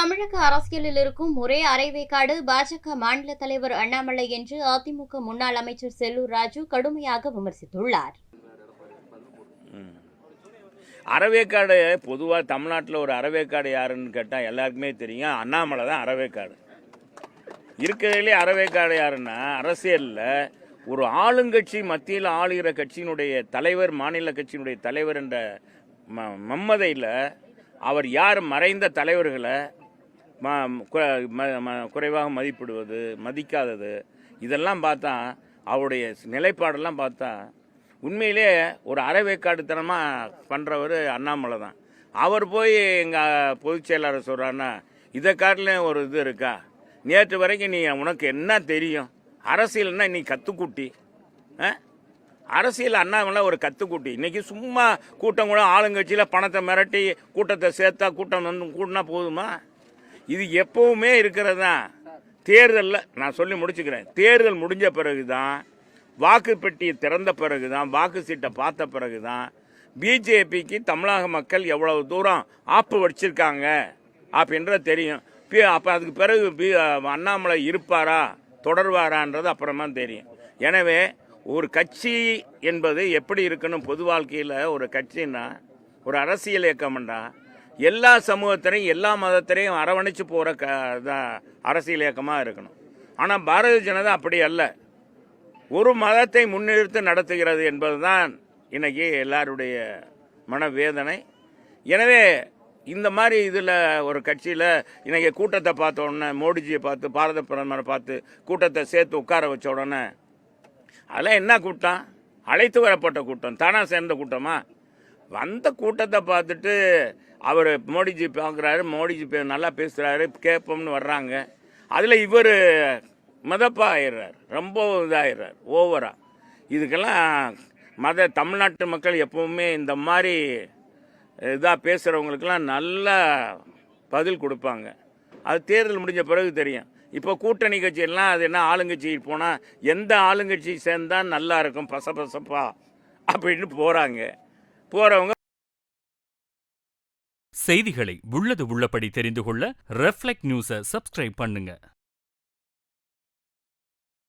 தமிழக அரசியலில் இருக்கும் ஒரே அரைவேக்காடு பாஜக மாநில தலைவர் அண்ணாமலை என்று அதிமுக முன்னாள் அமைச்சர் செல்லூர் ராஜு கடுமையாக விமர்சித்துள்ளார். அரைவேக்காடு பொதுவாக தமிழ்நாட்டில் ஒரு அரைவேக்காடு யாருன்னு கேட்டால் எல்லாருக்குமே தெரியும். அண்ணாமலை தான் அரைவேக்காடு. இருக்கிறதுலே அரைவேக்காடு யாருன்னா அரசியலில் ஒரு ஆளுங்கட்சி மத்தியில் ஆளுகிற கட்சியினுடைய தலைவர், மாநில கட்சியினுடைய தலைவர் என்ற மம்மதையில் அவர் யார் மறைந்த தலைவர்களை குறைவாக மதிப்பிடுவது, மதிக்காதது, இதெல்லாம் பார்த்தா அவருடைய நிலைப்பாடெல்லாம் பார்த்தா உண்மையிலே ஒரு அரைவேக்காடுத்தனமாக பண்ணுறவர் அண்ணாமலை தான். அவர் போய் எங்கள் பொதுச் செயலாளர் சொல்கிறாருன்னா இதை காட்டிலும் ஒரு இது இருக்கா? நேற்று வரைக்கும் நீ உனக்கு என்ன தெரியும்? அரசியல்னா நீ கற்றுக்குட்டி. அரசியல் அண்ணாமலை ஒரு கற்றுக்குட்டி. இன்றைக்கி சும்மா கூட்டம் கூட ஆளுங்கட்சியில் பணத்தை மிரட்டி கூட்டத்தை சேர்த்தா கூட்டம் கூட்டினா போதுமா? இது எப்பவுமே இருக்கிறது தான். தேர்தலில் நான் சொல்லி முடிச்சுக்கிறேன். தேர்தல் முடிஞ்ச பிறகு தான், வாக்கு பெட்டியை திறந்த பிறகு தான், வாக்கு சீட்டை பார்த்த பிறகு தான் பிஜேபிக்கு தமிழக மக்கள் எவ்வளவு தூரம் ஆப்பு வச்சிருக்காங்க அப்படின்றது தெரியும். அப்போ அதுக்கு பிறகு அண்ணாமலை இருப்பாரா தொடர்வாரான்றது அப்புறமா தெரியும். எனவே ஒரு கட்சி என்பது எப்படி இருக்கணும்? பொது வாழ்க்கையில் ஒரு கட்சின்னா, ஒரு அரசியல் இயக்கம்னா எல்லா சமூகத்திலையும் எல்லா மதத்திலையும் அரவணைச்சு போகிற அரசியல் இயக்கமாக இருக்கணும். ஆனால் பாரதிய ஜனதா அப்படி அல்ல. ஒரு மதத்தை முன்னிறுத்தி நடத்துகிறது என்பது தான் இன்னைக்கு எல்லாருடைய மனவேதனை. எனவே இந்த மாதிரி இதில் ஒரு கட்சியில் இன்றைக்கி கூட்டத்தை பார்த்த உடனே, மோடிஜியை பார்த்து, பாரத பிரதமரை பார்த்து கூட்டத்தை சேர்த்து உட்கார வச்ச உடனே அதெல்லாம் என்ன கூட்டம்? அழைத்து வரப்பட்ட கூட்டம் தானா? சேர்ந்த கூட்டமா? வந்த கூட்டத்தை பார்த்துட்டு அவர் மோடிஜி பார்க்குறாரு, மோடிஜி நல்லா பேசுகிறாரு, கேட்போம்னு வர்றாங்க. அதில் இவர் மதப்பாக ஆயிடுறார், ரொம்ப இதாகிடுறார் ஓவராக. இதுக்கெல்லாம் தமிழ்நாட்டு மக்கள் எப்பவுமே இந்த மாதிரி இதாக பேசுகிறவங்களுக்கெல்லாம் நல்ல பதில் கொடுப்பாங்க. அது தேர்தல் முடிஞ்ச பிறகு தெரியும். இப்போ கூட்டணி கட்சியெல்லாம் அது என்ன, ஆளுங்கட்சி போனால் எந்த ஆளுங்கட்சி சேர்ந்தால் நல்லா இருக்கும் பசப்பா அப்படின்னு போகிறவங்க. செய்திகளை உள்ளது உள்ளபடி தெரிந்து கொள்ள ரெஃப்ளெக்ட் நியூஸை சப்ஸ்கிரைப் பண்ணுங்க.